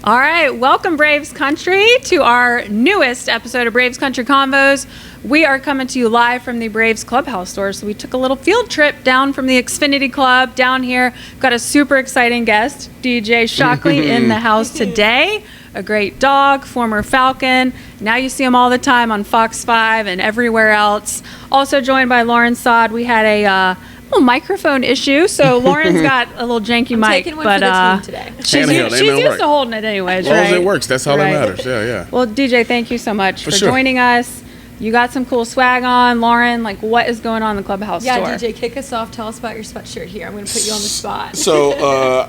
All right, welcome Braves Country to our newest episode of Braves Country Convos. We are coming to you live from the Braves Clubhouse store. So we took a little field trip down from the Xfinity Club down here. Got a super exciting guest, DJ Shockley, in the house today. A great dog, former Falcon. Now you see him all the time on Fox 5 and everywhere else. Also joined by Lauren Sod. We had a little microphone issue, so Lauren's got a little janky mic. Taking one for the team today. She's used to holding it anyways, as long right? as it works, that's all that matters. Yeah. Well, DJ, thank you so much for sure. joining us. You got some cool swag on. Lauren, like, what is going on in the Clubhouse store? Yeah, DJ, kick us off. Tell us about your sweatshirt here. I'm going to put you on the spot. So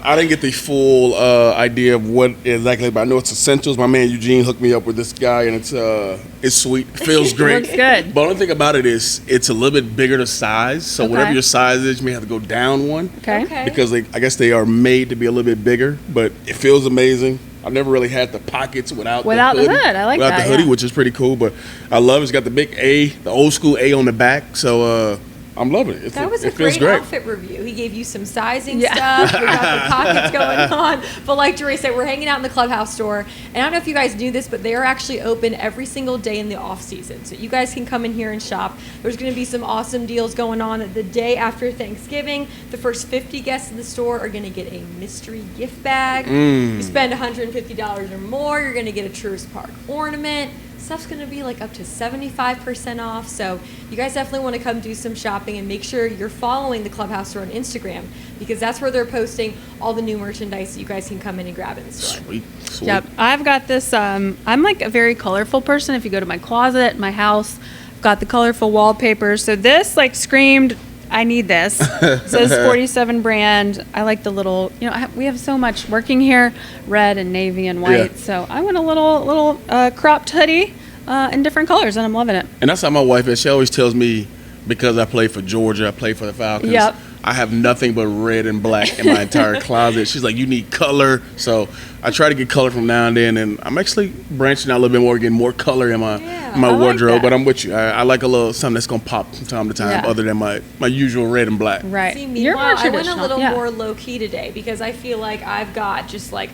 I didn't get the full idea of what exactly, but I know it's essentials. My man Eugene hooked me up with this guy, and it's sweet. It feels great. Looks good. But the only thing about it is it's a little bit bigger to size. So whatever your size is, you may have to go down one. Okay. Because I guess they are made to be a little bit bigger, but it feels amazing. I've never really had the pockets without the hood. I like without that. the hoodie, yeah. which is pretty cool. But I love it's got the big A, the old school A on the back. So I'm loving it. That was a great outfit review. He gave you some sizing stuff. We got the pockets going on. But like Jerry said, we're hanging out in the Clubhouse store. And I don't know if you guys knew this, but they are actually open every single day in the off season. So you guys can come in here and shop. There's going to be some awesome deals going on the day after Thanksgiving. The first 50 guests in the store are going to get a mystery gift bag. You spend $150 or more, you're going to get a Truist Park ornament. Stuff's going to be like up to 75% off. So you guys definitely want to come do some shopping and make sure you're following the Clubhouse store on Instagram, because that's where they're posting all the new merchandise that you guys can come in and grab in the store. Sweet. Yep. I've got this. I'm like a very colorful person. If you go to my closet, my house, I've got the colorful wallpapers. So this like screamed, I need this. It says 47 brand. I like the little, we have so much working here, red and navy and white. Yeah. So I want a little cropped hoodie in different colors, and I'm loving it. And that's how my wife is. She always tells me, because I play for Georgia, I play for the Falcons. Yep. I have nothing but red and black in my entire closet. She's like, you need color. So I try to get color from now and then, and I'm actually branching out a little bit more, getting more color in my wardrobe. Like, but I'm with you. I like a little something that's going to pop from time to time, other than my usual red and black. Right. See, meanwhile, I went a little more low-key today because I feel like I've got just like,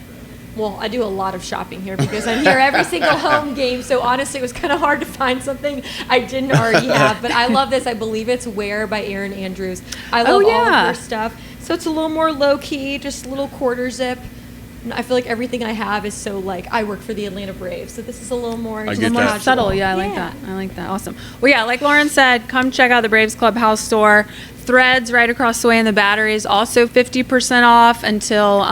well, I do a lot of shopping here because I'm here every single home game. So honestly, it was kind of hard to find something I didn't already have. But I love this. I believe it's Wear by Erin Andrews. I love all of her stuff. So it's a little more low-key, just a little quarter zip. I feel like everything I have is so like I work for the Atlanta Braves, so this is a little more, subtle. Yeah, I like that. I like that. Awesome. Well, yeah, like Lauren said, come check out the Braves Clubhouse store. Threads right across the way in the Batteries, also 50% off until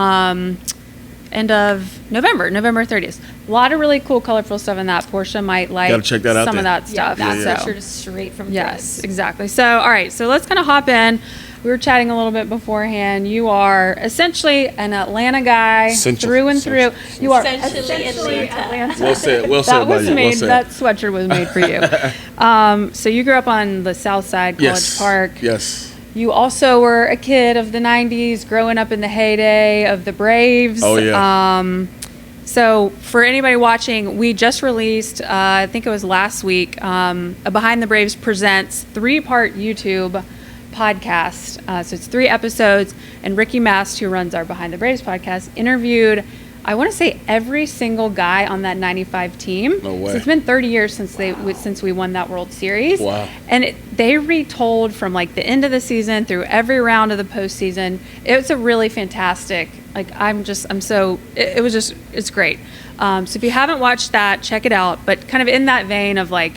end of November 30th. A lot of really cool, colorful stuff in that. Portia might like Gotta check that out some then. of that stuff. That sweatshirt is straight from Yes, exactly. So, all right, so let's kind of hop in. We were chatting a little bit beforehand. You are essentially an Atlanta guy through and through. You are essentially Atlanta. Well said. Well said by you. Well said. That sweatshirt was made for you. So you grew up on the South Side, College Park. Yes. You also were a kid of the 90s, growing up in the heyday of the Braves. Oh, yeah. So for anybody watching, we just released, I think it was last week, a Behind the Braves Presents 3-part YouTube podcast. So it's 3 episodes, and Ricky Mast, who runs our Behind the Braves podcast, interviewed, I want to say, every single guy on that 95 team. No way. So it's been 30 years since we won that World Series. Wow. And they retold from like the end of the season through every round of the postseason. It's a really fantastic, it's great. So if you haven't watched that, check it out. But kind of in that vein of like,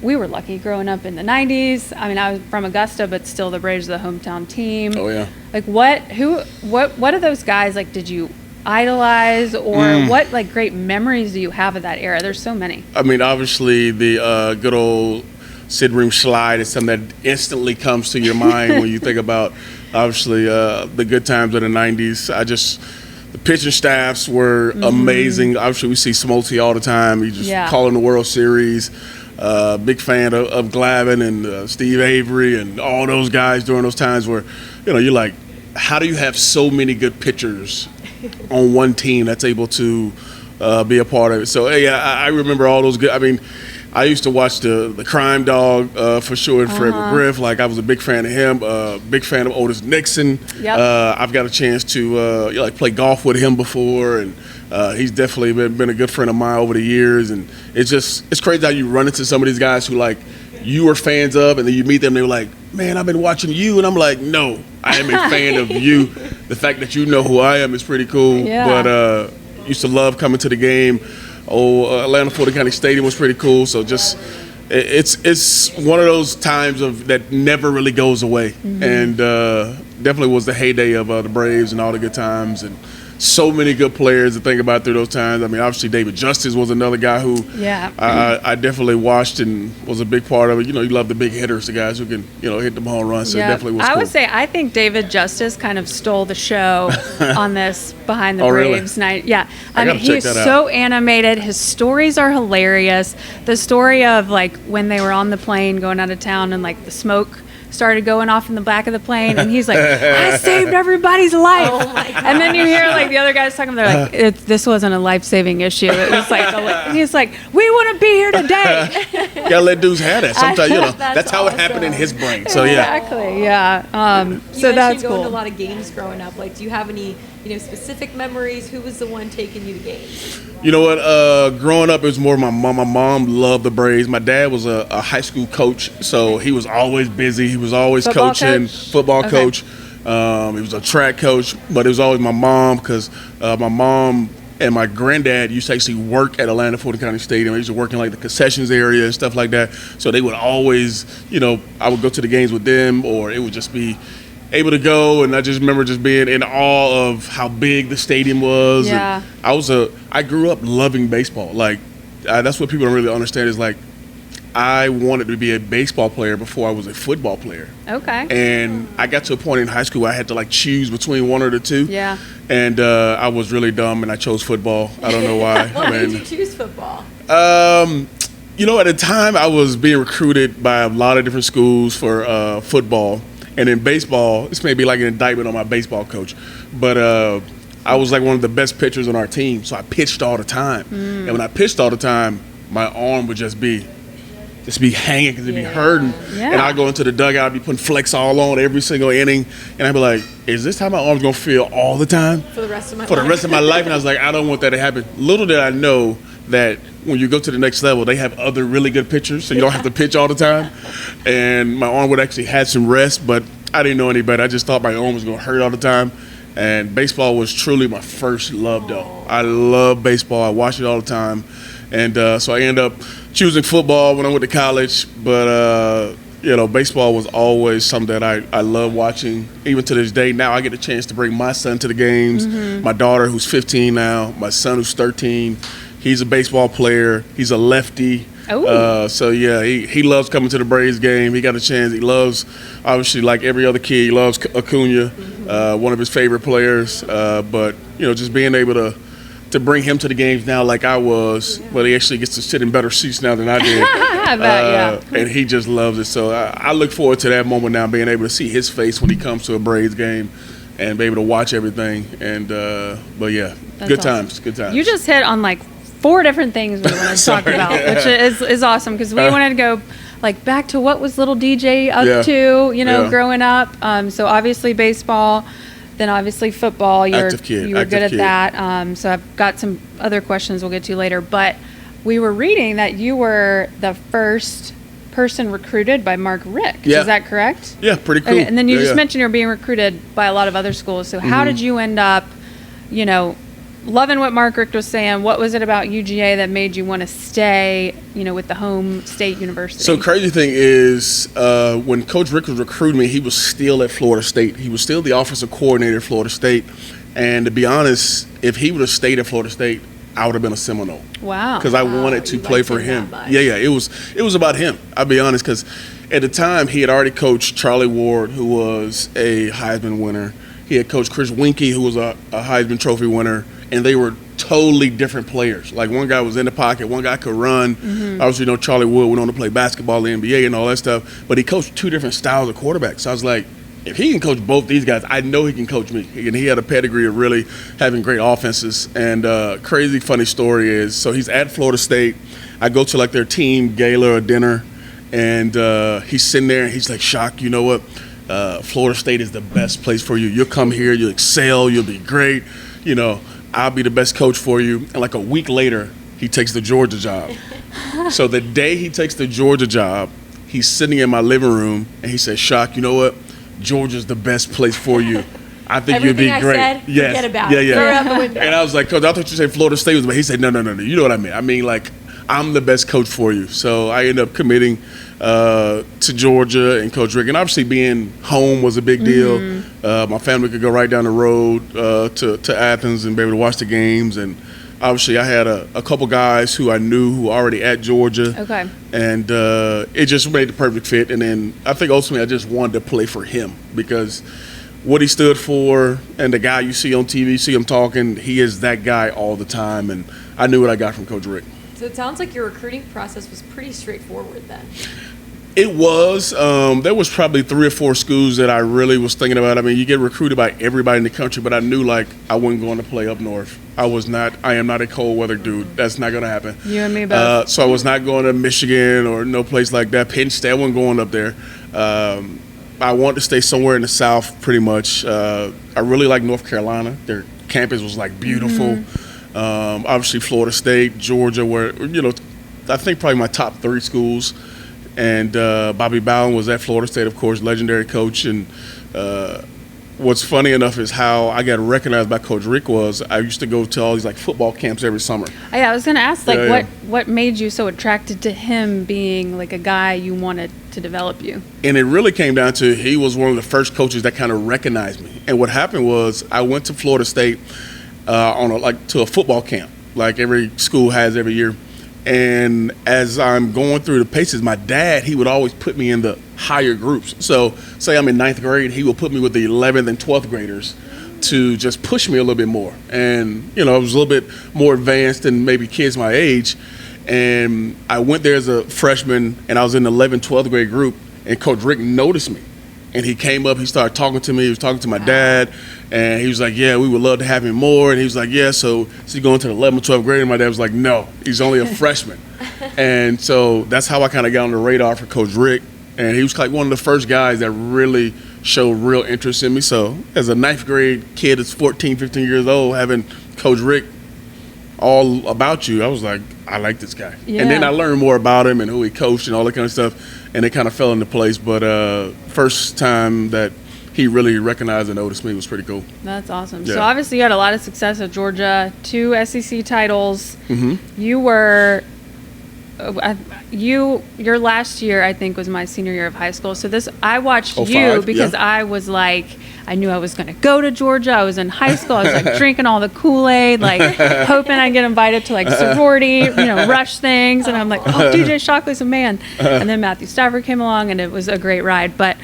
we were lucky growing up in the 90s. I mean, I was from Augusta, but still the Braves are the hometown team. Oh, yeah. Like what are those guys, like, did you idolize, or what like great memories do you have of that era? There's so many. I mean, obviously the good old Sid Ream slide is something that instantly comes to your mind when you think about obviously the good times of the 90s. The pitching staffs were amazing. Obviously we see Smoltz all the time. He just calling the World Series. Big fan of Glavine and Steve Avery and all those guys during those times where, you're like, how do you have so many good pitchers on one team that's able to be a part of it? So, yeah, I remember all those good. I mean, I used to watch the Crime Dog for sure, and Fred McGriff. Like, I was a big fan of him. Big fan of Otis Nixon. Yep. I've got a chance to play golf with him before, and He's definitely been a good friend of mine over the years, and it's crazy how you run into some of these guys who like you were fans of, and then you meet them, and they're like, man, I've been watching you, and I'm like, no, I am a fan of you. The fact that you know who I am is pretty cool. Yeah. But used to love coming to the game. Atlanta Fulton County Stadium was pretty cool. So just it's one of those times that never really goes away, and definitely was the heyday of the Braves and all the good times, and so many good players to think about through those times. I mean, obviously David Justice was another guy who I definitely watched and was a big part of it. You love the big hitters, the guys who can hit them home runs. So it definitely was cool. I would say I think David Justice kind of stole the show on this Behind the Braves night. Yeah, I mean, he's so animated. His stories are hilarious. The story of like when they were on the plane going out of town and like the smoke started going off in the back of the plane, and he's like, I saved everybody's life. Oh my God. And then you hear like the other guys talking, they're like, this wasn't a life-saving issue. It was like, he's like, we wouldn't be here today. You gotta let dudes have that. Sometimes, that's how it happened in his brain. So yeah. Exactly, yeah. So that's going cool. to a lot of games growing up. Like, do you have any, specific memories? Who was the one taking you to games? You know what? Growing up, it was more my mom. My mom loved the Braves. My dad was a high school coach, so he was always busy. He was always coaching, football coach. He was a track coach, but it was always my mom because my mom and my granddad used to actually work at Atlanta Fulton County Stadium. They used to work in like the concessions area and stuff like that. So they would always, I would go to the games with them, or it would just be able to go, and I just remember just being in awe of how big the stadium was. Yeah. And I grew up loving baseball. Like that's what people don't really understand is like I wanted to be a baseball player before I was a football player. Okay. And I got to a point in high school where I had to like choose between one or the two. Yeah. And I was really dumb, and I chose football. I don't know why. Why did you choose football? At the time I was being recruited by a lot of different schools for football. And in baseball, this may be like an indictment on my baseball coach, but I was like one of the best pitchers on our team, so I pitched all the time. And when I pitched all the time, my arm would just be hanging because it'd be hurting. Yeah. And I'd go into the dugout, I'd be putting flex all on every single inning, and I'd be like, is this how my arm's gonna feel all the time? For the rest of my life. For the rest of my life. And I was like, I don't want that to happen. Little did I know that when you go to the next level, they have other really good pitchers, so you don't have to pitch all the time. And my arm would actually have some rest, but I didn't know any better. I just thought my arm was going to hurt all the time. And baseball was truly my first love, though. I love baseball. I watch it all the time. And so I ended up choosing football when I went to college. But, baseball was always something that I love watching. Even to this day, now I get a chance to bring my son to the games. My daughter, who's 15 now, my son, who's 13. He's a baseball player. He's a lefty. So yeah, he loves coming to the Braves game. He got a chance. He loves, obviously, like every other kid, he loves Acuna, one of his favorite players. But just being able to bring him to the games now, like I was, well, he actually gets to sit in better seats now than I did. I bet, and he just loves it. So I look forward to that moment now, being able to see his face when he comes to a Braves game and be able to watch everything. And but yeah, That's good awesome. times. You just hit on like 4 different things we want to talk about, which is awesome because we wanted to go like back to what was little DJ up to, growing up. So obviously baseball, then obviously football. You were good at that. So I've got some other questions we'll get to later. But we were reading that you were the first person recruited by Mark Rick. Yeah. Is that correct? Yeah, pretty cool. Okay, and then you just mentioned you're being recruited by a lot of other schools. So how did you end up, loving what Mark Richt was saying? What was it about UGA that made you want to stay, with the home state university? So crazy thing is, when Coach Richt was recruiting me, he was still at Florida State. He was still the offensive coordinator at Florida State. And to be honest, if he would have stayed at Florida State, I would have been a Seminole. Wow. Because I wanted to play for him. Yeah, it was about him. I'll be honest, because at the time he had already coached Charlie Ward, who was a Heisman winner. He had coached Chris Winkie, who was a Heisman Trophy winner. And they were totally different players. Like one guy was in the pocket, one guy could run. Obviously, Charlie Wood went on to play basketball in the NBA and all that stuff. But he coached 2 different styles of quarterbacks. So I was like, if he can coach both these guys, I know he can coach me. And he had a pedigree of really having great offenses. And crazy funny story is, so he's at Florida State. I go to like their team gala or dinner, and he's sitting there and he's like, Shock, you know what? Florida State is the best place for you. You'll come here, you'll excel, you'll be great. I'll be the best coach for you. And like a week later, he takes the Georgia job. So the day he takes the Georgia job, he's sitting in my living room and he says, Shock, you know what? Georgia's the best place for you. I think you'd be great. Said, forget about it. Yeah. Throw it out the window. And I was like, Coach, I thought you said Florida State was, but he said, no. You know what I mean? I mean, like, I'm the best coach for you. So I ended up committing to Georgia and Coach Rick. And obviously being home was a big deal. My family could go right down the road to Athens and be able to watch the games. And obviously I had a couple guys who I knew who were already at Georgia. Okay. And it just made the perfect fit. And then I think ultimately I just wanted to play for him because what he stood for and the guy you see on TV, see him talking, he is that guy all the time. And I knew what I got from Coach Rick. So it sounds like your recruiting process was pretty straightforward then. It was. There was probably 3 or 4 schools that I really was thinking about. I mean, you get recruited by everybody in the country, but I knew, like, I wasn't going to play up north. I am not a cold weather dude. That's not going to happen. You and me both. So I was not going to Michigan or no place like that. Penn State, I wasn't going up there. I wanted to stay somewhere in the South pretty much. I really like North Carolina. Their campus was, like, beautiful. Obviously Florida State, Georgia were, I think probably my top 3 schools. And Bobby Bowden was at Florida State, of course, legendary coach. And what's funny enough is how I got recognized by Coach Rick was I used to go to all these like football camps every summer. Yeah, I was going to ask, what made you so attracted to him being like a guy you wanted to develop you? And it really came down to he was one of the first coaches that kind of recognized me. And what happened was I went to Florida State to a football camp, like every school has every year. And as I'm going through the paces, my dad, he would always put me in the higher groups. So say I'm in 9th grade, he would put me with the 11th and 12th graders to just push me a little bit more. And, I was a little bit more advanced than maybe kids my age. And I went there as a freshman, and I was in the 11th, 12th grade group, and Coach Rick noticed me. And he came up, he started talking to me, he was talking to my dad, and he was like, yeah, we would love to have him more. And he was like, yeah, so he's going to the 11th, 12th grade, and my dad was like, no, he's only a freshman. And so that's how I kind of got on the radar for Coach Rick. And he was like one of the first guys that really showed real interest in me. So as a 9th grade kid that's 14, 15 years old, having Coach Rick all about you, I was like, I like this guy. Yeah. And then I learned more about him and who he coached and all that kind of stuff, and it kind of fell into place. But first time that he really recognized and noticed me was pretty cool. That's awesome. Yeah. So obviously you had a lot of success at Georgia, 2 SEC titles. Mm-hmm. You were your last year, I think, was my senior year of high school. So I watched you because I was like, I knew I was going to go to Georgia. I was in high school. I was like drinking all the Kool-Aid, like hoping I'd get invited to like sorority, rush things. And I'm like, oh, DJ Shockley's a man. And then Matthew Stafford came along, and it was a great ride. But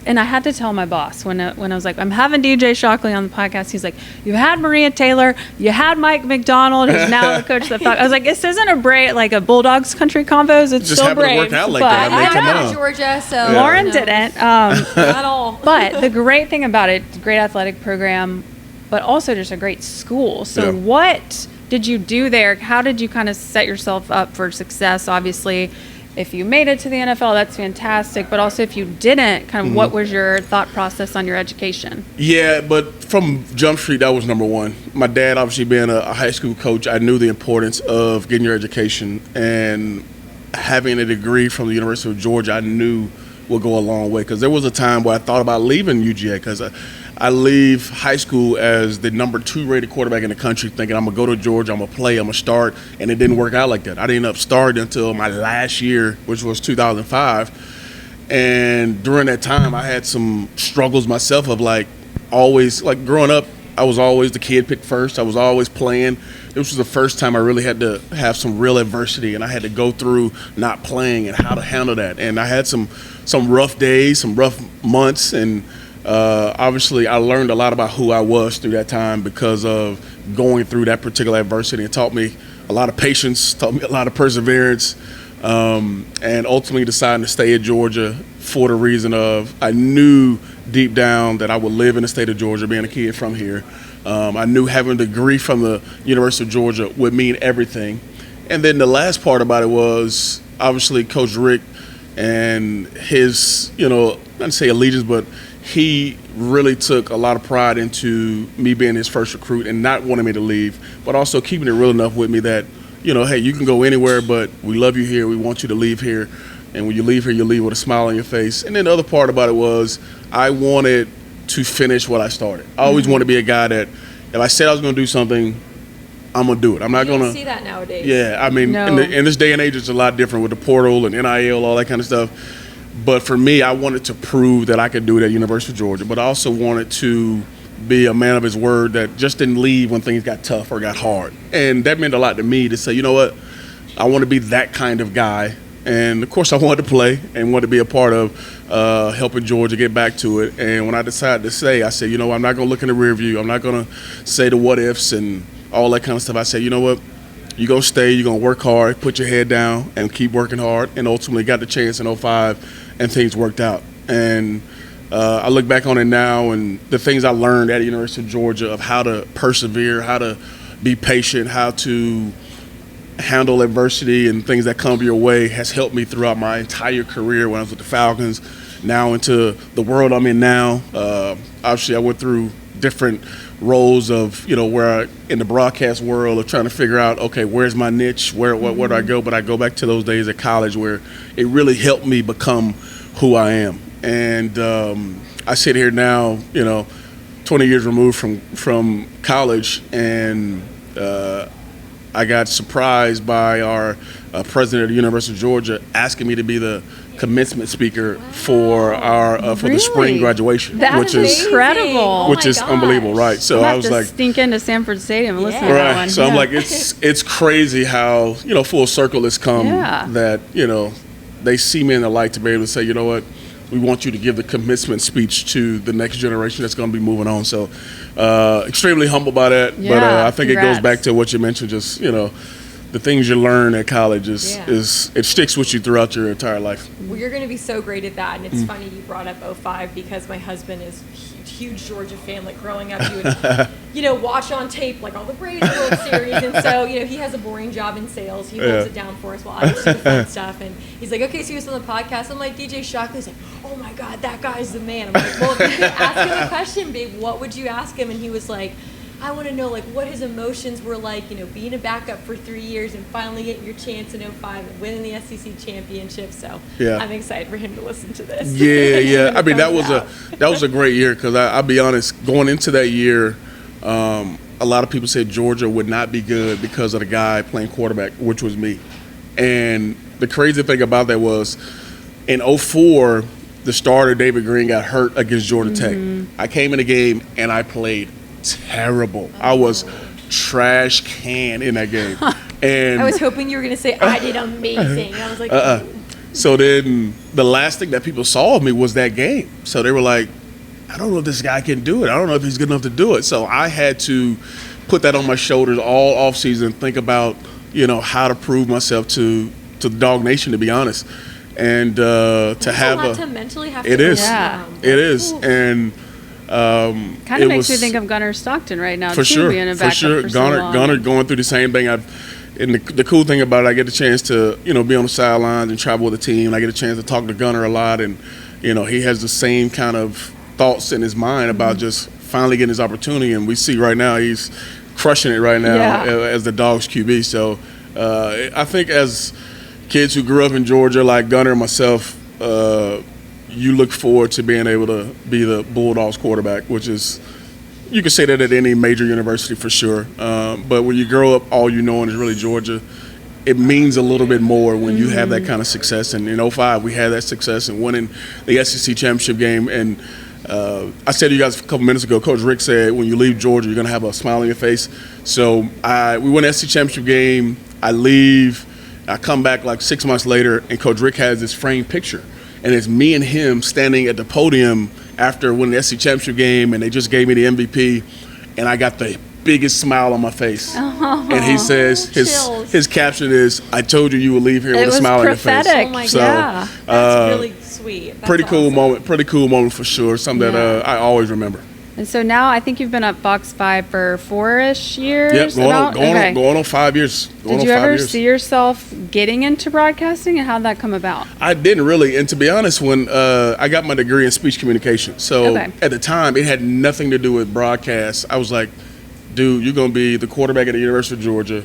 and I had to tell my boss when I was like, I'm having DJ Shockley on the podcast. He's like, you had Maria Taylor, you had Mike McDonald, who's now the coach of the Falcons. I was like, this isn't a Bulldogs Country Convos. It's just still Braves. To work out like that. I went to Georgia, so Lauren didn't. Not all. But the great thing about it, great athletic program, but also just a great school. So what did you do there? How did you kind of set yourself up for success? Obviously, if you made it to the NFL, that's fantastic. But also if you didn't, kind of what was your thought process on your education? Yeah, but from Jump Street, that was number one. My dad, obviously being a high school coach, I knew the importance of getting your education. And having a degree from the University of Georgia, I knew would go a long way. Because there was a time where I thought about leaving UGA because I leave high school as the number 2 rated quarterback in the country thinking I'm going to go to Georgia, I'm going to play, I'm going to start, and it didn't work out like that. I didn't end up starting until my last year, which was 2005. And during that time, I had some struggles myself of always growing up, I was always the kid picked first. I was always playing. This was the first time I really had to have some real adversity, and I had to go through not playing and how to handle that. And I had some rough days, some rough months, and obviously I learned a lot about who I was through that time because of going through that particular adversity. It taught me a lot of patience, taught me a lot of perseverance, and ultimately deciding to stay at Georgia for the reason of I knew deep down that I would live in the state of Georgia, being a kid from here. I knew having a degree from the University of Georgia would mean everything. And then the last part about it was obviously Coach Rick and his, not to say allegiance, but he really took a lot of pride into me being his first recruit and not wanting me to leave, but also keeping it real enough with me that, hey, you can go anywhere, but we love you here. We want you to leave here. And when you leave here, you leave with a smile on your face. And then the other part about it was I wanted to finish what I started. I always want to be a guy that if I said I was going to do something, I'm going to do it. I'm not going to see that nowadays. Yeah, I mean, No. in this day and age, it's a lot different with the portal and NIL, all that kind of stuff. But for me, I wanted to prove that I could do it at University of Georgia, but I also wanted to be a man of his word that just didn't leave when things got tough or got hard. And that meant a lot to me to say, you know what, I want to be that kind of guy. And, of course, I wanted to play and wanted to be a part of helping Georgia get back to it. And when I decided to say, I said, I'm not going to look in the rear view. I'm not going to say the what ifs and all that kind of stuff. I said, you know what, you're going to stay, you're going to work hard, put your head down, and keep working hard. And ultimately got the chance in 2005, and things worked out. And I look back on it now and the things I learned at the University of Georgia of how to persevere, how to be patient, how to handle adversity and things that come your way has helped me throughout my entire career when I was with the Falcons, now into the world I'm in now. Obviously, I went through different roles of, where in the broadcast world of trying to figure out, okay, where's my niche? Where do I go? But I go back to those days at college where it really helped me become who I am. And I sit here now, 20 years removed from college, and I got surprised by our president of the University of Georgia asking me to be the commencement speaker for our for the spring graduation, which is incredible, which is unbelievable, right? So I was like, stink into Sanford Stadium and listen to that one. So I'm like, it's crazy how full circle has come that they see me in the light to be able to say, you know what, we want you to give the commencement speech to the next generation that's going to be moving on. So extremely humbled by that, but I think it goes back to what you mentioned, just the things you learn at college is it sticks with you throughout your entire life. Well, you're going to be so great at that, and it's funny you brought up 05 because my husband is a huge Georgia fan. Like growing up, he would watch on tape like all the Braves World Series, and so he has a boring job in sales. He holds it down for us while I do the fun stuff, and he's like, okay, so he was on the podcast. I'm like, DJ Shockley's like, oh my God, that guy's the man. I'm like, well, if you could ask him a question, babe, what would you ask him? And he was like, I want to know what his emotions were like, being a backup for 3 years and finally getting your chance in 05 and winning the SEC championship. So I'm excited for him to listen to this. Yeah. I mean, that was a great year because I'll be honest, going into that year, a lot of people said Georgia would not be good because of the guy playing quarterback, which was me. And the crazy thing about that was in 04, the starter, David Green, got hurt against Georgia Tech. I came in the game and I played terrible. I was trash can in that game. And I was hoping you were going to say I did amazing. I was like, So then the last thing that people saw of me was that game. So they were like, I don't know if this guy can do it. I don't know if he's good enough to do it. So I had to put that on my shoulders all offseason, think about, how to prove myself to the Dog Nation, to be honest. And to have a lot to mentally have it to is. It is. And kind of makes me think of Gunnar Stockton right now, for too, sure, being a backup for so long. Gunnar going through the same thing. And the cool thing about it, I get the chance to be on the sidelines and travel with the team. I get a chance to talk to Gunnar a lot, and he has the same kind of thoughts in his mind about just finally getting his opportunity. And we see right now he's crushing it right now as the Dogs QB. So I think as kids who grew up in Georgia like Gunnar and myself, you look forward to being able to be the Bulldogs quarterback, which is, you can say that at any major university for sure. But when you grow up, all you know is really Georgia. It means a little bit more when you have that kind of success. And in 05, we had that success in winning the SEC championship game. And I said to you guys a couple minutes ago, Coach Rick said, when you leave Georgia, you're going to have a smile on your face. So we win the SEC championship game. I leave. I come back like 6 months later, and Coach Rick has this framed picture. And it's me and him standing at the podium after winning the SEC championship game, and they just gave me the MVP, and I got the biggest smile on my face. And he says, his caption is, I told you you would leave here with a smile on your face. Oh my God. That's really sweet. That's pretty cool moment for sure. Something that I always remember. And so now I think you've been at Fox 5 for 4-ish years. Yep, going on 5 years. Did you ever see yourself getting into broadcasting, and how'd that come about? I didn't really. And to be honest, when I got my degree in speech communication, so at the time it had nothing to do with broadcast. I was like, dude, you're going to be the quarterback at the University of Georgia.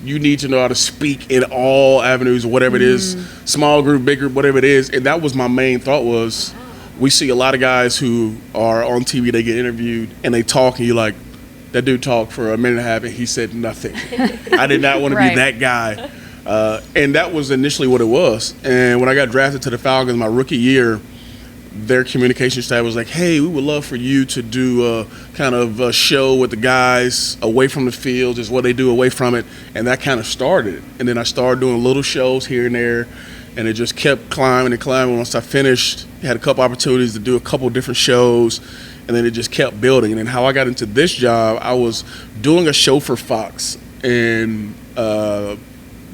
You need to know how to speak in all avenues, whatever it is, small group, big group, whatever it is. And that was my main thought was, we see a lot of guys who are on TV, they get interviewed, and they talk, and you're like, that dude talked for a minute and a half, and he said nothing. I did not want to be that guy. And that was initially what it was. And when I got drafted to the Falcons my rookie year, their communication staff was like, hey, we would love for you to do a kind of a show with the guys away from the field, just what they do away from it. And that kind of started. And then I started doing little shows here and there. And it just kept climbing and climbing. Once I finished, I had a couple opportunities to do a couple different shows, and then it just kept building. And then how I got into this job, I was doing a show for Fox, and like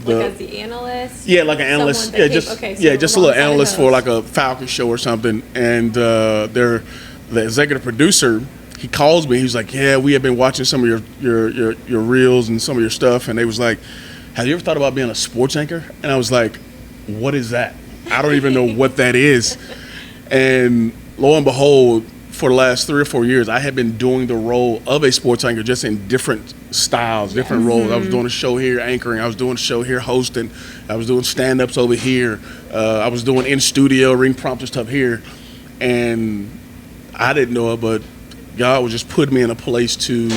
as the analyst. Yeah, like an analyst. Yeah, just a little analyst for like a Falcon show or something. And the executive producer, he calls me. He's like, "Yeah, we have been watching some of your reels and some of your stuff." And they was like, "Have you ever thought about being a sports anchor?" And I was like, what is that? I don't even know what that is. And lo and behold, for the last 3 or 4 years, I had been doing the role of a sports anchor, just in different styles, different roles. I was doing a show here anchoring. I was doing a show here hosting. I was doing stand-ups over here. I was doing in-studio ring prompter stuff here. And I didn't know it, but God was just putting me in a place to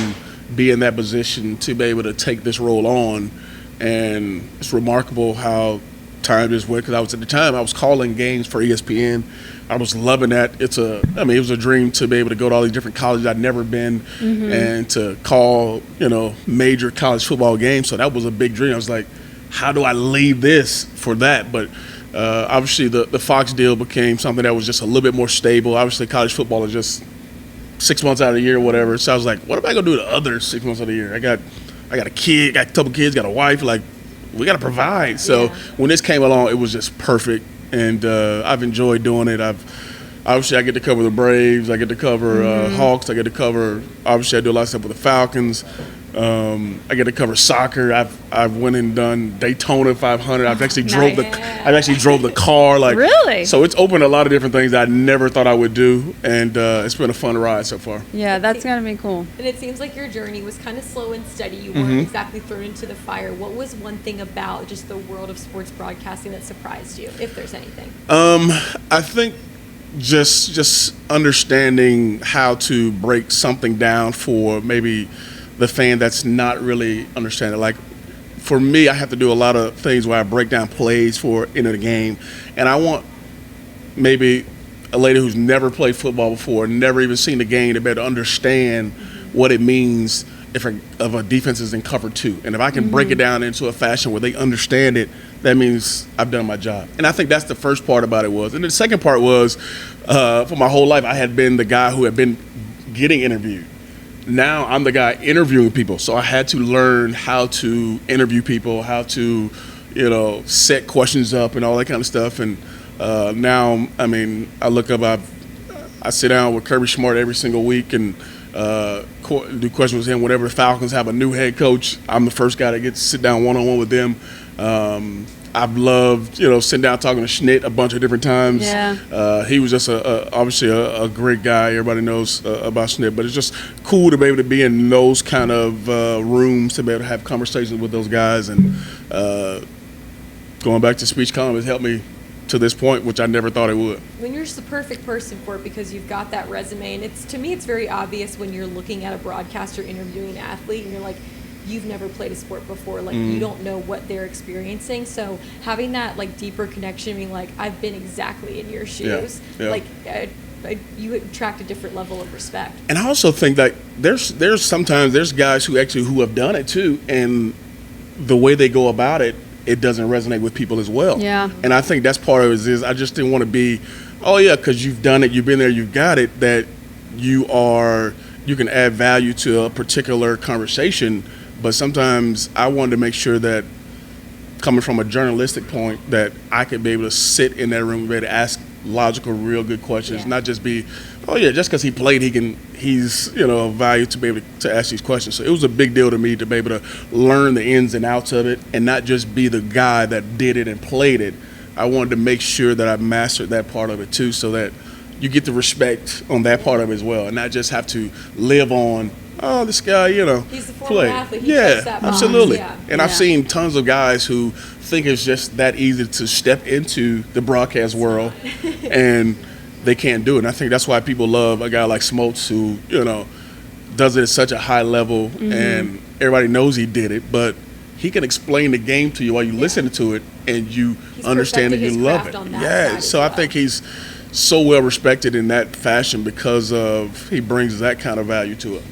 be in that position, to be able to take this role on. And it's remarkable how time just went, because I was calling games for ESPN. I was loving that. It was a dream to be able to go to all these different colleges I'd never been, and to call, major college football games. So that was a big dream. I was like, how do I leave this for that? But obviously the Fox deal became something that was just a little bit more stable. Obviously college football is just 6 months out of the year or whatever. So I was like, what am I gonna do the other 6 months of the year? I got a kid, got a couple kids, got a wife, like, we got to provide. So when this came along, it was just perfect. And I've enjoyed doing it. Obviously I get to cover the Braves. I get to cover Hawks. I get to cover, obviously I do a lot of stuff with the Falcons. I get to cover soccer. I've went and done Daytona 500. I've actually drove the car. Like, really? So it's opened a lot of different things I never thought I would do, and it's been a fun ride so far. Yeah, that's gonna be cool. And it seems like your journey was kind of slow and steady. You weren't exactly thrown into the fire. What was one thing about just the world of sports broadcasting that surprised you, if there's anything? I think just understanding how to break something down for maybe the fan that's not really understanding. Like, for me, I have to do a lot of things where I break down plays for in a game, and I want maybe a lady who's never played football before, never even seen the game, to be able to understand what it means if a defense is in cover 2. And if I can break it down into a fashion where they understand it, that means I've done my job. And I think that's the first part about it was. And the second part was, for my whole life, I had been the guy who had been getting interviewed. Now I'm the guy interviewing people. So I had to learn how to interview people, how to, set questions up and all that kind of stuff. And now, I look up, I sit down with Kirby Smart every single week and do questions with him. Whenever the Falcons have a new head coach, I'm the first guy that gets to sit down one-on-one with them. I've loved, sitting down talking to Schnitt a bunch of different times. Yeah. He was just obviously a great guy. Everybody knows about Schnitt, but it's just cool to be able to be in those kind of rooms, to be able to have conversations with those guys. And going back to speech column has helped me to this point, which I never thought it would. When you're just the perfect person for it, because you've got that resume, and to me it's very obvious when you're looking at a broadcaster interviewing an athlete and you're like, you've never played a sport before, like you don't know what they're experiencing. So having that like deeper connection, being like, I've been exactly in your shoes, like you attract a different level of respect. And I also think that there's sometimes guys who have done it too, and the way they go about it, it doesn't resonate with people as well. Yeah. And I think that's part of it is I just didn't want to be, because you've done it, you've been there, you've got it, that you can add value to a particular conversation. But sometimes I wanted to make sure that, coming from a journalistic point, that I could be able to sit in that room and be able to ask logical, real good questions, not just be oh yeah, just because he played, he's of value to be able to ask these questions. So it was a big deal to me to be able to learn the ins and outs of it and not just be the guy that did it and played it. I wanted to make sure that I mastered that part of it too, so that you get the respect on that part of it as well, and not just have to live on, oh, this guy, he's the former athlete. He yeah, that absolutely. Yeah. And I've seen tons of guys who think it's just that easy to step into the broadcast world, and they can't do it. And I think that's why people love a guy like Smoltz, who does it at such a high level, and everybody knows he did it, but he can explain the game to you while you listen to it, and you understand it, you love it. Yeah, so I think he's so well respected in that fashion because of he brings that kind of value to it.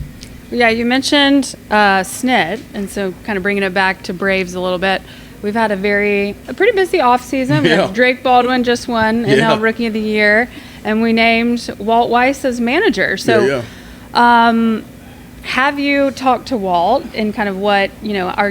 Yeah, you mentioned SNED, and so kind of bringing it back to Braves a little bit. We've had a pretty busy offseason. Yeah. Drake Baldwin just won NL Rookie of the Year, and we named Walt Weiss as manager. So have you talked to Walt and kind of what, how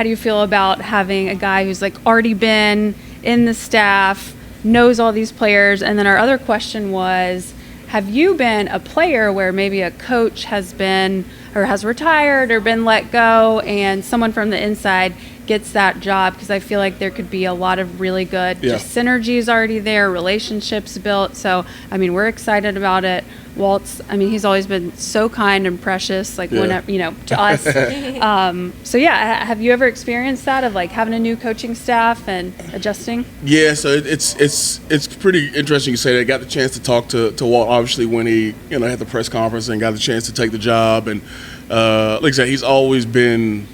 do you feel about having a guy who's like already been in the staff, knows all these players? And then our other question was, have you been a player where maybe a coach has been or has retired or been let go and someone from the inside gets that job? Because I feel like there could be a lot of really good just synergies already there, relationships built. So, we're excited about it. Walt's, he's always been so kind and precious, whenever, to us. Have you ever experienced that of like having a new coaching staff and adjusting? Yeah, so it's pretty interesting you say that. I got the chance to talk to Walt, obviously, when he, had the press conference and got the chance to take the job. And like I said, he's always been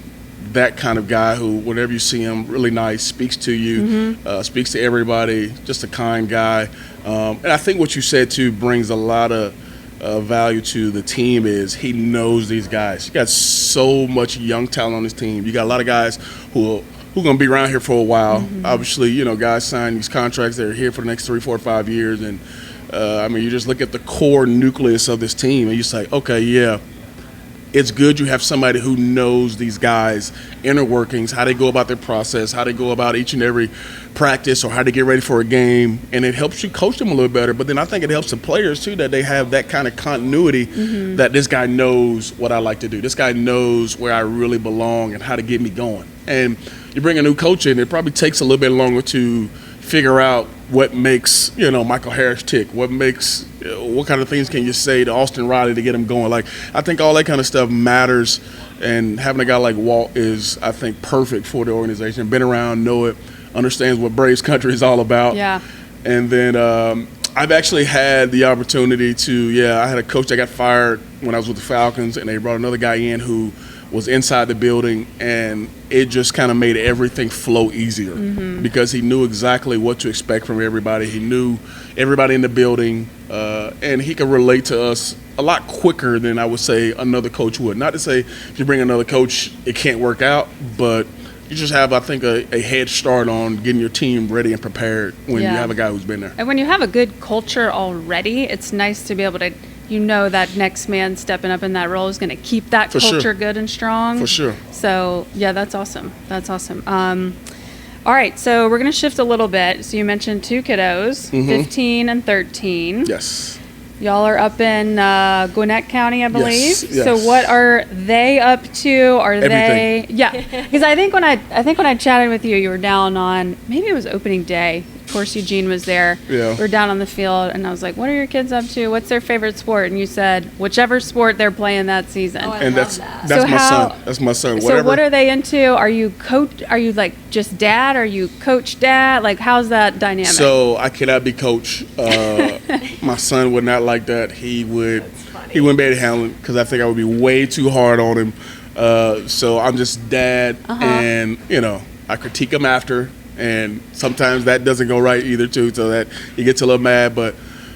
that kind of guy who, whenever you see him, really nice, speaks to you, speaks to everybody, just a kind guy. And I think what you said, too, brings a lot of value to the team is he knows these guys. You got so much young talent on this team. You got a lot of guys who are going to be around here for a while. Obviously, guys sign these contracts. They're here for the next 3, 4, 5 years. And, you just look at the core nucleus of this team and you say, okay, yeah, it's good you have somebody who knows these guys' inner workings, how they go about their process, how they go about each and every practice or how they get ready for a game, and it helps you coach them a little better. But then I think it helps the players, too, that they have that kind of continuity that this guy knows what I like to do. This guy knows where I really belong and how to get me going. And you bring a new coach in, it probably takes a little bit longer to figure out what makes, Michael Harris tick, what kind of things can you say to Austin Riley to get him going. I think all that kind of stuff matters, and having a guy like Walt is, I think, perfect for the organization. Been around, know it, understands what Braves Country is all about. Yeah. And then I've actually had the opportunity to, I had a coach that got fired when I was with the Falcons, and they brought another guy in who was inside the building, and it just kind of made everything flow easier because he knew exactly what to expect from everybody. He knew everybody in the building, and he could relate to us a lot quicker than I would say another coach would. Not to say if you bring another coach, it can't work out, but you just have, I think, a head start on getting your team ready and prepared when you have a guy who's been there. And when you have a good culture already, it's nice to be able to that next man stepping up in that role is going to keep that culture good and strong. For sure. So, that's awesome. That's awesome. All right, so we're going to shift a little bit. So you mentioned 2 kiddos, 15 and 13. Yes. Y'all are up in Gwinnett County, I believe. Yes. So what are they up to? Are everything. They? Yeah, because I think when I chatted with you, you were down on, maybe it was opening day. Of course, Eugene was there. Yeah. We were down on the field, and I was like, "What are your kids up to? What's their favorite sport?" And you said, "Whichever sport they're playing that season." Oh, and that's my son. That's my son. So what are they into? Are you coach? Are you like just dad? Are you coach dad? Like, how's that dynamic? So I cannot be coach. My son would not like that. He wouldn't be able to handle it because I think I would be way too hard on him. So I'm just dad, and I critique him after. And sometimes that doesn't go right either, too, so that he gets a little mad. But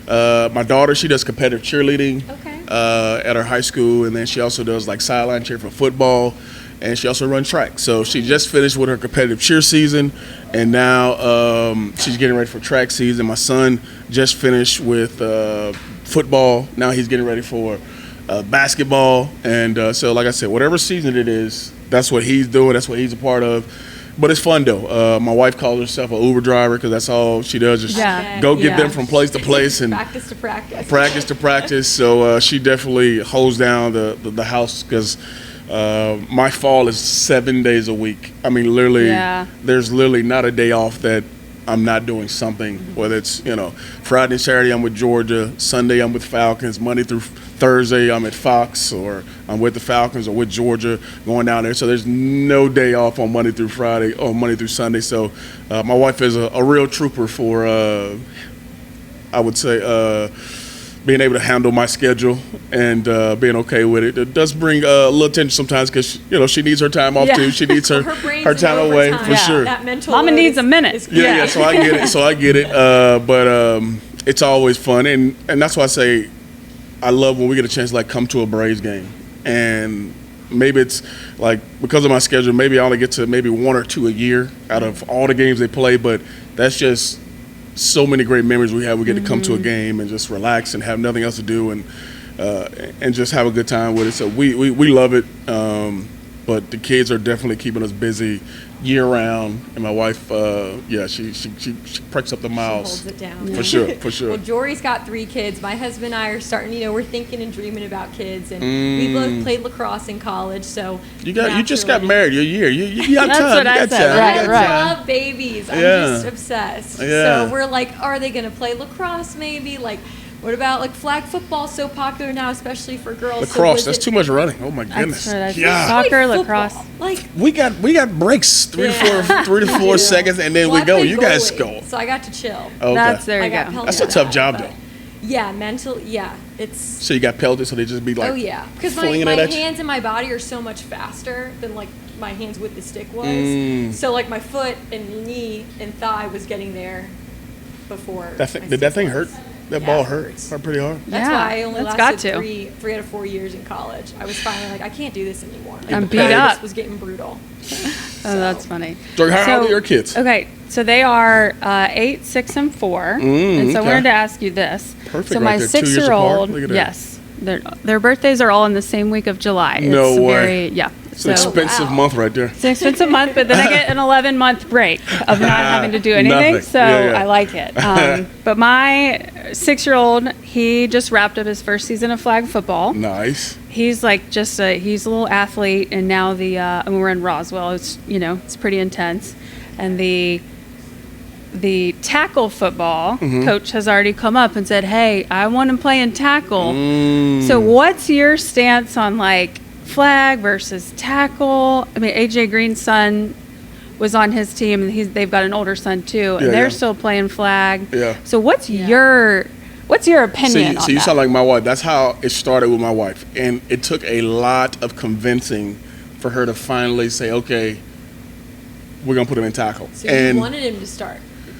my daughter, she does competitive cheerleading at her high school, and then she also does, sideline cheer for football, and she also runs track. So she just finished with her competitive cheer season, and now she's getting ready for track season. My son just finished with football. Now he's getting ready for basketball. And so, like I said, whatever season it is, that's what he's doing. That's what he's a part of. But it's fun though. My wife calls herself an Uber driver because that's all she does is go get them from place to place and practice to practice. Practice to practice. So she definitely holds down the house because my fall is 7 days a week. I mean, literally, there's literally not a day off that I'm not doing something. Whether it's Friday and Saturday I'm with Georgia, Sunday I'm with Falcons, Monday through Thursday I'm at Fox, or I'm with the Falcons or with Georgia going down there. So there's no day off on Monday through Friday or Monday through Sunday. So my wife is a real trooper for, I would say, being able to handle my schedule and being okay with it. It does bring a little tension sometimes because, she needs her time off too. She needs her time away for sure. That mental Mama needs a minute. Yeah, so I get it. But it's always fun. And that's why I say I love when we get a chance to like come to a Braves game. And maybe it's like because of my schedule, maybe I only get to maybe 1 or 2 a year out of all the games they play. But that's just so many great memories we have. We get to come to a game and just relax and have nothing else to do and just have a good time with it. So we love it. But the kids are definitely keeping us busy year round. And my wife, she pricks up the miles. She holds it down. For sure. Well, Jory's got 3 kids. My husband and I are starting, we're thinking and dreaming about kids. And we both played lacrosse in college, so you just got married. You're a year. You got That's time. what I said. I love babies. I'm just obsessed. Yeah. So we're like, are they going to play lacrosse maybe? Like, what about like flag football? So popular now, especially for girls. Lacrosse, that's too much running. Oh my goodness. Soccer, lacrosse. Like we got breaks, 3 to 4 seconds, and then we go. You guys go. So I got to chill. Okay. There you go. That's a tough job though. Yeah, it's. So you got pelted, so they just be like. Oh yeah, because my hands and my body are so much faster than like my hands with the stick was. So like my foot and knee and thigh was getting there before. Did that thing hurt? That ball hurt pretty hard. That's why I only lasted 3 out of 4 years in college. I was finally like, I can't do this anymore. I'm beat up. This was getting brutal. Oh, that's funny. So how old are your kids? Okay, so they are 8, 6, and 4. And so I wanted to ask you this. Perfect. So my right 6-year-old, yes, their birthdays are all in the same week of July. No way. It's an expensive month right there. It's an expensive month, but then I get an 11-month break of not having to do anything, so I like it. But my 6-year-old, he just wrapped up his first season of flag football. Nice. He's like he's a little athlete, and now we're in Roswell. It's it's pretty intense, and the tackle football coach has already come up and said, "Hey, I want him playing tackle." So what's your stance on like flag versus tackle? I mean, AJ Green's son was on his team, and they've got an older son too, and they're still playing flag. Yeah. So what's your opinion on that? So you sound like my wife. That's how it started with my wife, and it took a lot of convincing for her to finally say, "Okay, we're gonna put him in tackle." So you wanted him to start.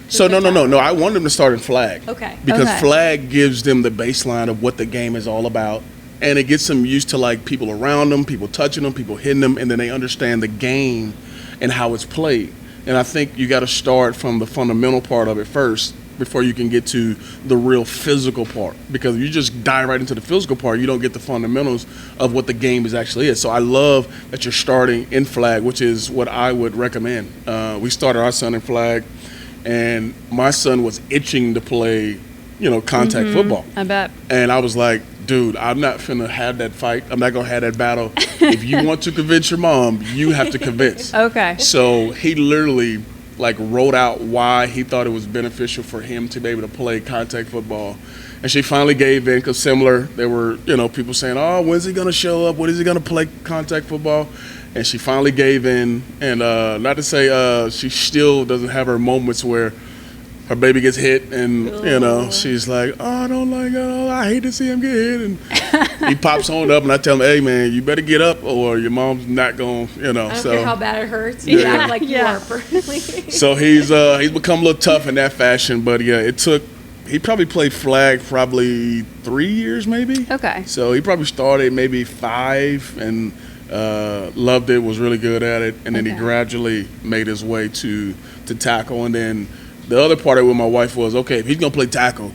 So no. I wanted him to start in flag. Okay. Because flag gives them the baseline of what the game is all about. And it gets them used to like people around them, people touching them, people hitting them, and then they understand the game and how it's played. And I think you got to start from the fundamental part of it first before you can get to the real physical part. Because if you just dive right into the physical part, you don't get the fundamentals of what the game actually is. So I love that you're starting in flag, which is what I would recommend. We started our son in flag, and my son was itching to play, contact football. I bet. And I was like, dude, I'm not finna have that fight. I'm not gonna have that battle. If you want to convince your mom, you have to convince. Okay. So he literally wrote out why he thought it was beneficial for him to be able to play contact football. And she finally gave in because there were, people saying, oh, when's he gonna show up? When is he gonna play contact football? And she finally gave in. And not to say she still doesn't have her moments where her baby gets hit and, she's like, oh, I don't like it. I hate to see him get hit. And he pops on up and I tell him, hey, man, you better get up or your mom's not going, I don't care how bad it hurts. You act like you are personally. So he's become a little tough in that fashion. But, he probably played flag 3 years maybe. Okay. So he probably started maybe 5 and loved it, was really good at it. And then he gradually made his way to tackle. And then the other part of it with my wife was, okay, if he's going to play tackle,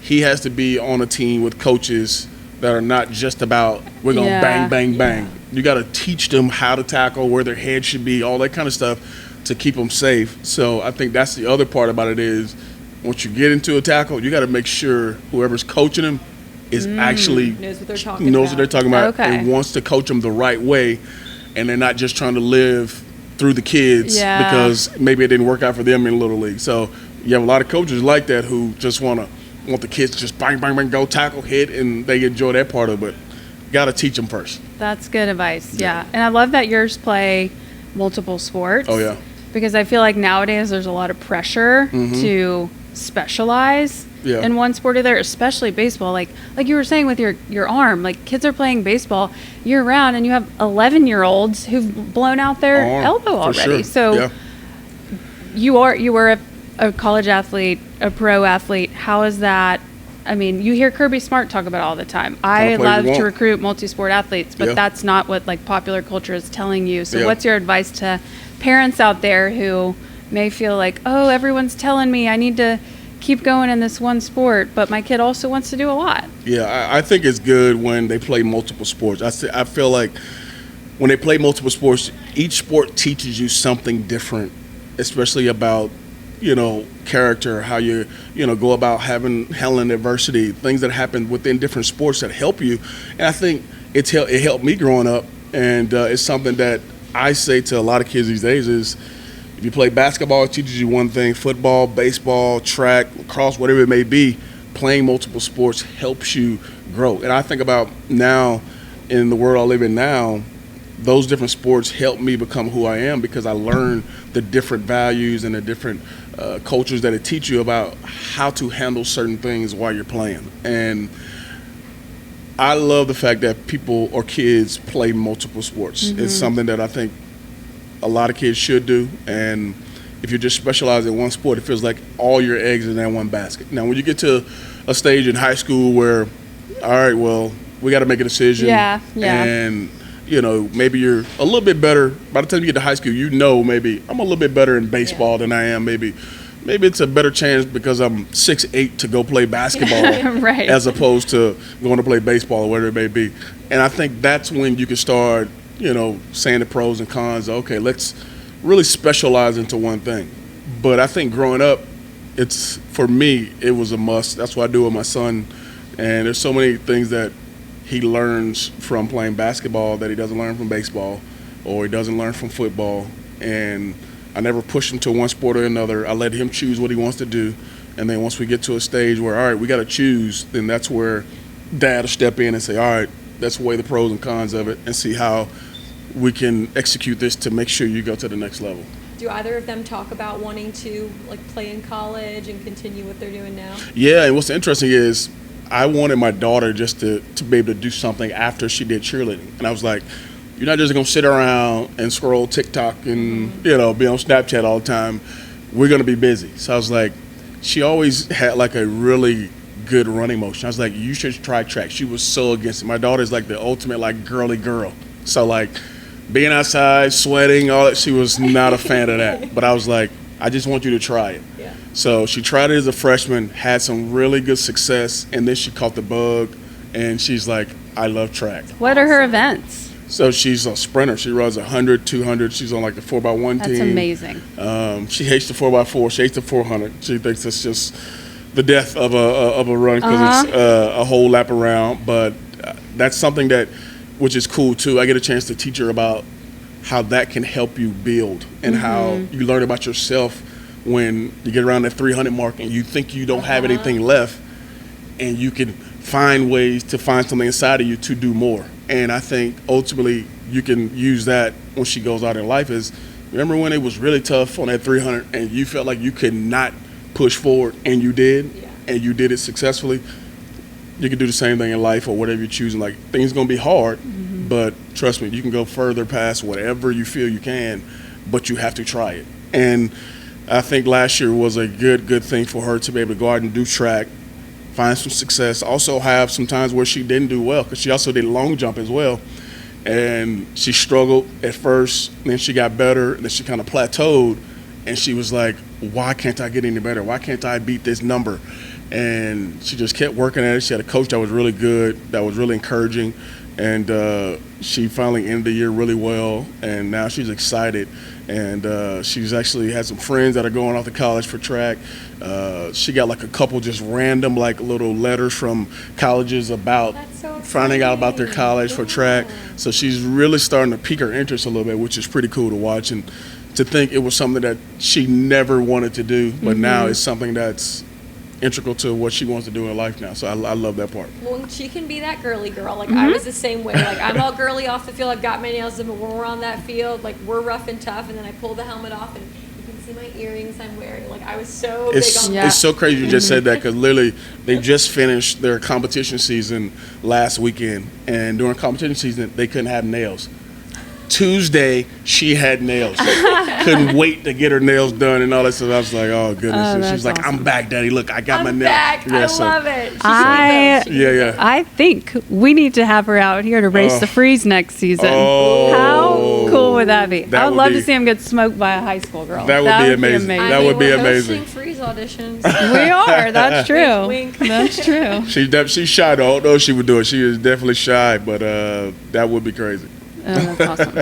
he has to be on a team with coaches that are not just about, we're going to bang, bang, bang. You got to teach them how to tackle, where their head should be, all that kind of stuff to keep them safe. So I think that's the other part about it is once you get into a tackle, you got to make sure whoever's coaching them is actually knows what they're talking about Okay. and wants to coach them the right way, and they're not just trying to live through the kids because maybe it didn't work out for them in Little League. So you have a lot of coaches like that who just want the kids to just bang, bang, bang, go tackle, hit, and they enjoy that part of it. But got to teach them first. That's good advice. Yeah. And I love that yours play multiple sports. Oh, yeah. Because I feel like nowadays there's a lot of pressure to specialize in one sport or there, especially baseball. Like you were saying with your arm, like kids are playing baseball year round and you have 11-year-olds who've blown out their elbow already. Sure. So you were a college athlete, a pro athlete. How is that? I mean, you hear Kirby Smart talk about it all the time. I love to recruit multi-sport athletes, but that's not what like popular culture is telling you. So what's your advice to parents out there who may feel like, oh, everyone's telling me I need to keep going in this one sport, but my kid also wants to do a lot? Yeah, I think it's good when they play multiple sports. I feel like when they play multiple sports, each sport teaches you something different, especially about character, how you go about handling adversity, things that happen within different sports that help you. And I think it helped me growing up, and it's something that I say to a lot of kids these days is if you play basketball, it teaches you one thing. Football, baseball, track, lacrosse, whatever it may be, playing multiple sports helps you grow. And I think about now in the world I live in now, those different sports help me become who I am because I learned the different values and the different cultures that it teach you about how to handle certain things while you're playing. And I love the fact that people or kids play multiple sports. It's something that I think a lot of kids should do. And if you just specialize in one sport, it feels like all your eggs in that one basket. Now, when you get to a stage in high school where, all right, well, we got to make a decision. And maybe you're a little bit better. By the time you get to high school, maybe I'm a little bit better in baseball than I am. Maybe it's a better chance because I'm 6'8" to go play basketball as opposed to going to play baseball or whatever it may be. And I think that's when you can start, saying the pros and cons. Okay, let's really specialize into one thing. But I think growing up, for me, it was a must. That's what I do with my son. And there's so many things that he learns from playing basketball that he doesn't learn from baseball or he doesn't learn from football. And I never push him to one sport or another. I let him choose what he wants to do. And then once we get to a stage where, all right, we got to choose, then that's where dad will step in and say, all right, let's weigh the pros and cons of it and see how we can execute this to make sure you go to the next level. Do either of them talk about wanting to play in college and continue what they're doing now? Yeah, and what's interesting is I wanted my daughter just to be able to do something after she did cheerleading. And I was like, you're not just going to sit around and scroll TikTok and, be on Snapchat all the time. We're going to be busy. So I was like, she always had a really good running motion. I was like, you should try track. She was so against it. My daughter's the ultimate girly girl. So being outside, sweating, all that, she was not a fan of that. But I was like, I just want you to try it. Yeah. So she tried it as a freshman, had some really good success, and then she caught the bug, and she's like, I love track. What are her events? So she's a sprinter. She runs 100, 200. She's on the 4x1 team. That's amazing. She hates the 4x4. She hates the 400. She thinks it's just the death of a run because it's a whole lap around. But that's something which is cool too. I get a chance to teach her about how that can help you build and how you learn about yourself when you get around that 300 mark and you think you don't have anything left, and you can find ways to find something inside of you to do more. And I think ultimately you can use that when she goes out in life is, remember when it was really tough on that 300 and you felt like you could not push forward and you did, and you did it successfully? You can do the same thing in life or whatever you're choosing. Things going to be hard, but trust me, you can go further past whatever you feel you can, but you have to try it. And I think last year was a good thing for her to be able to go out and do track, find some success, also have some times where she didn't do well because she also did long jump as well. And she struggled at first, then she got better, and then she kind of plateaued, and she was like, why can't I get any better? Why can't I beat this number? And she just kept working at it. She had a coach that was really good, that was really encouraging, and she finally ended the year really well, and now she's excited. And she's actually had some friends that are going off to college for track. She got like a couple just random like little letters from colleges about finding out about their college for track. So she's really starting to pique her interest a little bit, which is pretty cool to watch, and to think it was something that she never wanted to do, but now it's something that's integral to what she wants to do in life now. So I love that part. Well, she can be that girly girl. Like I was the same way. Like I'm all girly off the field. I've got my nails done, but when we're on that field, like we're rough and tough. And then I pull the helmet off, and you can see my earrings I'm wearing. Like I was so big on that. It's so crazy you just said that, because literally they just finished their competition season last weekend, and during competition season they couldn't have nails. Tuesday, she had nails. Couldn't wait to get her nails done and all that stuff. I was like, oh, goodness. And she's like, awesome. I'm back, Daddy. Look, I got my nails. Back. Yeah, I love it. She's I think we need to have her out here to race the freeze next season. Oh. How cool would that be? That I would would love be- to see him get smoked by a high school girl. That would be amazing. That would be we're amazing. hosting freeze auditions. We are. That's true. Wink, That's true. She's shy, though. I don't know if she would do it. She is definitely shy, but that would be crazy. Oh, that's awesome.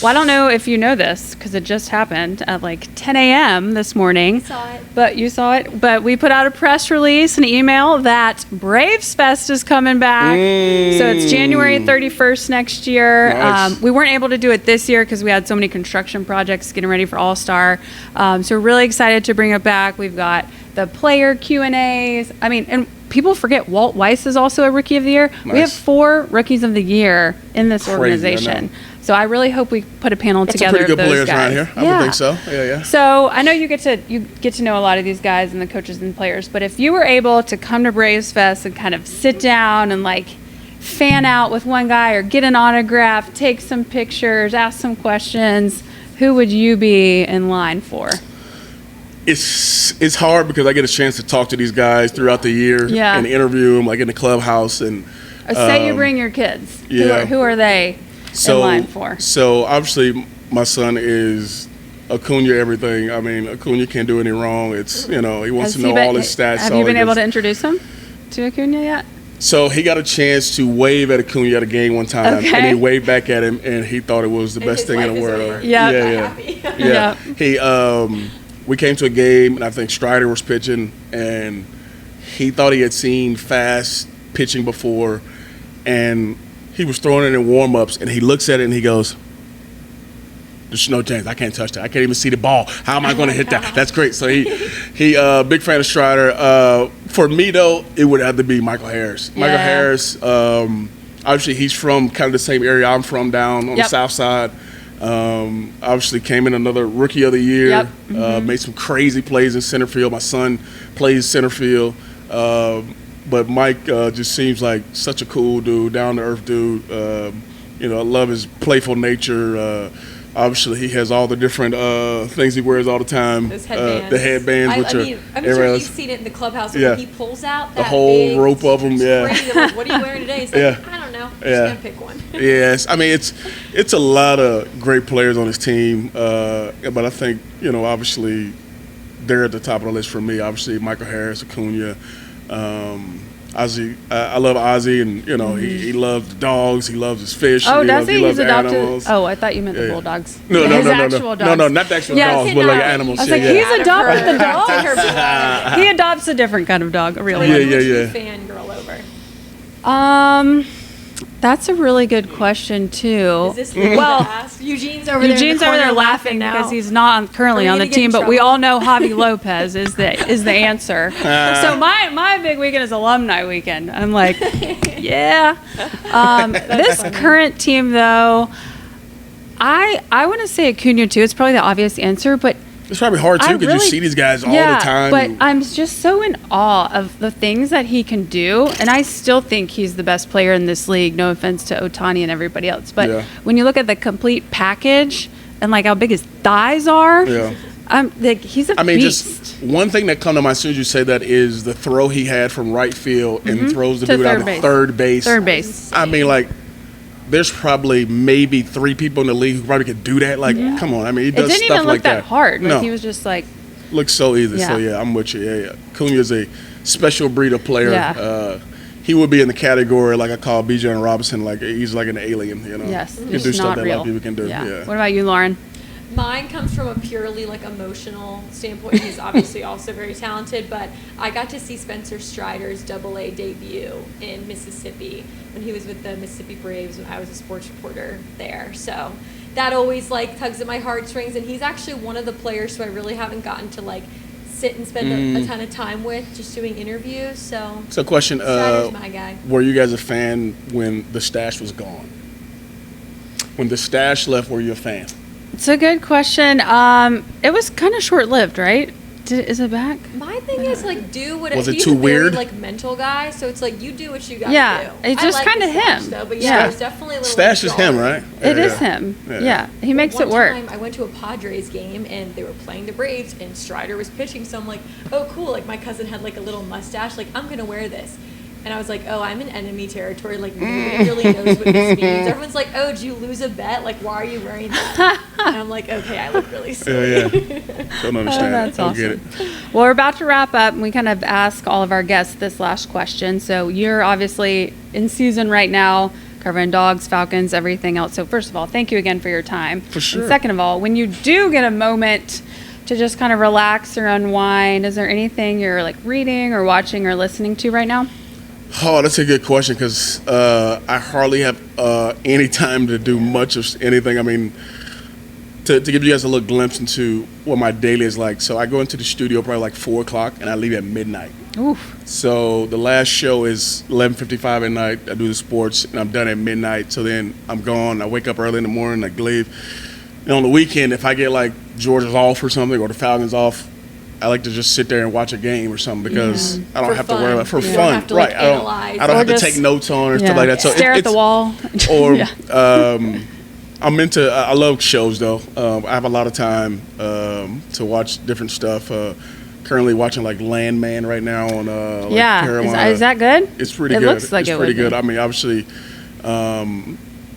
Well, I don't know if you know this because it just happened at like 10 a.m. this morning. Saw it. But you saw it. But we put out a press release, an email that Braves Fest is coming back. So it's January 31st next year. Nice. We weren't able to do it this year because we had so many construction projects getting ready for All-Star. So we're really excited to bring it back. We've got the player Q&As. I mean, and people forget Walt Weiss is also a Rookie of the Year. Nice. We have 4 Rookies of the Year in this Crazy, organization. So I really hope we put a panel That's together some pretty good of those players guys. around here. I would think so. Yeah. So I know you get to know a lot of these guys and the coaches and players, but if you were able to come to Braves Fest and kind of sit down and like fan out with one guy or get an autograph, take some pictures, ask some questions, who would you be in line for? It's hard because I get a chance to talk to these guys throughout the year and interview them, like in the clubhouse. And say you bring your kids. Yeah. Who are they in line for? So obviously my son is Acuna everything. I mean, Acuna can't do any wrong. It's, he wants to know all his stats. Have you been able to introduce him to Acuna yet? So he got a chance to wave at Acuna at a game one time, Okay. and he waved back at him, and he thought it was the best thing in the world. Yeah. He we came to a game, and I think Strider was pitching, and he thought he had seen fast pitching before, and he was throwing it in warm-ups, and he looks at it and he goes, "There's no chance. I can't touch that. I can't even see the ball. How am I going to hit that?" That's great. So he big fan of Strider. For me though, it would have to be Michael Harris. Michael Harris. Obviously, he's from kind of the same area I'm from, down on the south side. Obviously came in another Rookie of the Year. Made some crazy plays in center field. My son plays center field. But Mike just seems like such a cool dude, down-to-earth dude. I love his playful nature. Obviously, he has all the different things he wears all the time. Those headbands. The headbands, I'm sure you've seen it in the clubhouse when he pulls out that the whole big, rope of them. Yeah. crazy. I'm like, what are you wearing today? He's like, I don't know. I'm just gonna pick one. Yes, I mean it's a lot of great players on his team, but I think obviously they're at the top of the list for me. Obviously Michael Harris, Acuna, Ozzy. I love Ozzy, and he loves the dogs. He loves his fish. Oh, does he? He loves He's adopted. Animals. Oh, I thought you meant the bulldogs. No, His actual dogs. No, not the actual Yes, dogs, but like animals. I was like, he's adopted the dogs. He He adopts a different kind of dog, really. Yeah. Fangirl over. That's a really good question too. Is this well, Eugene's over there laughing now because he's not currently on the team, but we all know Javi Lopez is the answer. So my big weekend is alumni weekend. I'm like, yeah. This current team though, I want to say Acuna too. It's probably the obvious answer, but it's probably hard too because you see these guys all the time. But I'm just so in awe of the things that he can do, and I still think he's the best player in this league. No offense to Ohtani and everybody else, but when you look at the complete package and like how big his thighs are, he's a beast. Just one thing that comes to mind as soon as you say that is the throw he had from right field and throws the dude out to third base. Third base. I mean, like, there's probably maybe 3 people in the league who probably could do that. Like, come on. I mean, he does stuff like that. It didn't even look that hard. Like, he was just like... Looks so easy. So, I'm with you. Acuna is a special breed of player. he would be in the category like I call Bijan Robinson, like he's like an alien, you know. Yes, he can do just stuff not that a real. lot of people can do. Yeah. What about you, Lauren? Mine comes from a purely like emotional standpoint. He's obviously also very talented, but I got to see Spencer Strider's AA debut in Mississippi when he was with the Mississippi Braves when I was a sports reporter there. So that always like tugs at my heartstrings, and he's actually one of the players who I really haven't gotten to like sit and spend a ton of time with just doing interviews. So question, Strider's my guy. were you guys a fan when the stash was gone? When the stash left, were you a fan? It's a good question. It was kind of short-lived, right? Is it back? My thing is like do what Was it he's too a very, weird? like mental guy, so it's like you do what you got to Yeah, do. it's I just like kinda the Stash, him. though, but Yeah. there's definitely a little Stash is him, withdrawal. right? It is him. Yeah, he makes it work. One time I went to a Padres game and they were playing the Braves and Strider was pitching, so I'm like, oh cool, like my cousin had like a little mustache, like I'm gonna wear this. And I was like, oh, I'm in enemy territory. Like, nobody really knows what this means. Everyone's like, oh, did you lose a bet? Like, why are you wearing that? And I'm like, okay, I look really silly. Yeah. Don't understand. That's Don't awesome. get it. Well, we're about to wrap up, and we kind of ask all of our guests this last question. So you're obviously in season right now, covering Dogs, Falcons, everything else. So first of all, thank you again for your time. For sure. And second of all, when you do get a moment to just kind of relax or unwind, is there anything you're like reading or watching or listening to right now? Oh, that's a good question because I hardly have any time to do much of anything. I mean, to give you guys a little glimpse into what my daily is like. So I go into the studio probably like 4 o'clock and I leave at midnight. Oof. So the last show is 11:55 at night. I do the sports and I'm done at midnight. So then I'm gone. I wake up early in the morning. I leave. And on the weekend, if I get like Georgia's off or something or the Falcons off, I like to just sit there and watch a game or something because I don't For have to worry about fun. for You fun. don't have to, like, right. analyze. I don't Or have to just- take notes on or stuff like that. So Stare at the wall. Or Yeah. I'm into. I love shows though. I have a lot of time to watch different stuff. Currently watching like Landman right now on like Yeah. Paramount. Is that good? It's pretty It good. looks like it's it pretty would be. good. I mean, obviously,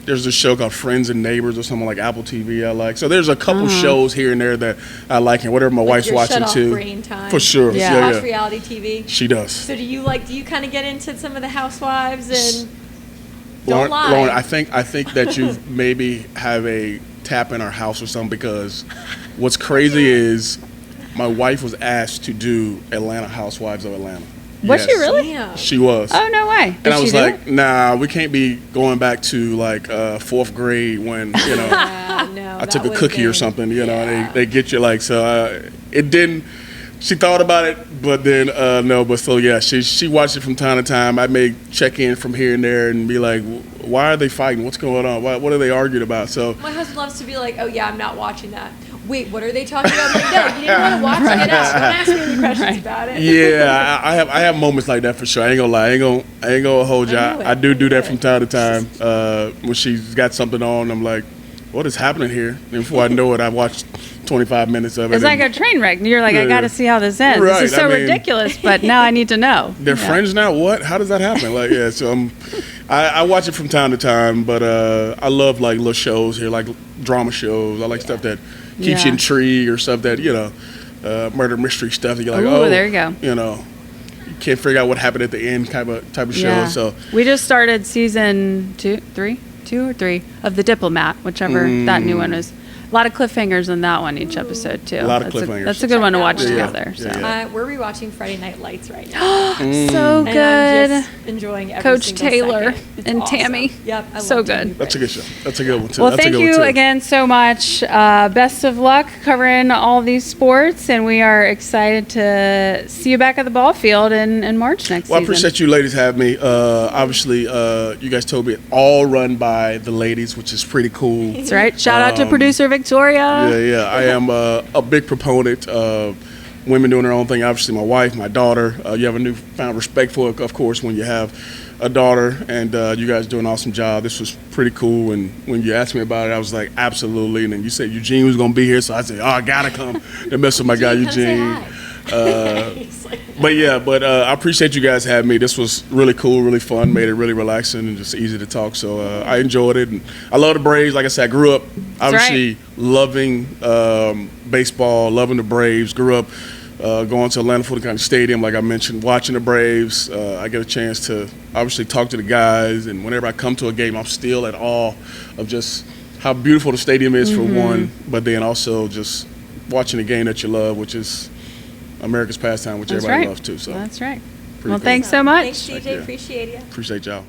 there's a show called Friends and Neighbors or something like Apple TV I like. So there's a couple shows here and there that I like, and whatever my wife's your watching shut-off too. brain time. For sure. Yeah. Yeah, Watch reality TV. She does. So do you kind of get into some of the housewives and don't lie? Lauren, I think that you maybe have a tap in our house or something because what's crazy is my wife was asked to do Atlanta Housewives of Atlanta. Was she really? Damn. She was. Oh, no way. And I Did was she do like, it? nah, we can't be going back to like 4th grade when, you know, No, I took a cookie or something, you know, and they get you like, so it didn't, she thought about it, but then no, but so yeah, she watched it from time to time. I may check in from here and there and be like, why are they fighting? What's going on? What are they arguing about? So My husband loves to be like, oh yeah, I'm not watching that. Wait, what are they talking about? I'm like, no, you didn't want to watch it. Don't ask me any questions about it. yeah, I have moments like that for sure. I ain't gonna lie. I ain't gonna hold you. I knew it. I do I knew that it. from time to time. When she's got something on, I'm like, what is happening here? And before I know it, I watched 25 minutes of it. It's like a train wreck. You're like, I got to see how this ends. Right, This is so I mean- ridiculous, but now I need to know. They're friends now. What? How does that happen? Like, yeah. So I watch it from time to time, but I love like little shows here, like drama shows. I like stuff that keeps you Yeah. intrigued or stuff that murder mystery stuff. That you're like, Ooh, oh, there you go. You know, you can't figure out what happened at the end, type of show. Yeah. So We just started season 2 or 3 of The Diplomat, whichever that new one is. A lot of cliffhangers in that one each episode too. A lot of That's cliffhangers. That's a good one to watch Yeah. together. Yeah. So. Yeah. We're rewatching Friday Night Lights right now. So And good. I'm just enjoying every Coach single Taylor second. It's and awesome. Tammy. Yep, I So love good. Tammy that's a Faye. good show. That's a good one too. Well, That's a thank good one you too. again so much. Best of luck covering all these sports, and we are excited to see you back at the ball field in March next Well, I season. appreciate you ladies having me. Obviously, you guys told me it all run by the ladies, which is pretty cool. That's right. Shout out to producer Victoria. Yeah. I am a big proponent of women doing their own thing. Obviously, my wife, my daughter. You have a newfound respect for it, of course, when you have a daughter, and you guys do an awesome job. This was pretty cool, and when you asked me about it, I was like, absolutely. And then you said Eugene was going to be here, so I said, oh, I got to come to mess with my guy, Come say Eugene. hi. He's like, But I appreciate you guys having me. This was really cool, really fun, made it really relaxing and just easy to talk. So I enjoyed it. And I love the Braves. Like I said, I grew up obviously loving baseball, loving the Braves. Grew up going to Atlanta Fulton County Stadium, like I mentioned, watching the Braves. I get a chance to obviously talk to the guys, and whenever I come to a game, I'm still at awe of just how beautiful the stadium is for one, but then also just watching the game that you love, which is America's pastime, which everybody loves too. So that's right. Well, thanks so much. Thanks, DJ. Appreciate you. Appreciate y'all.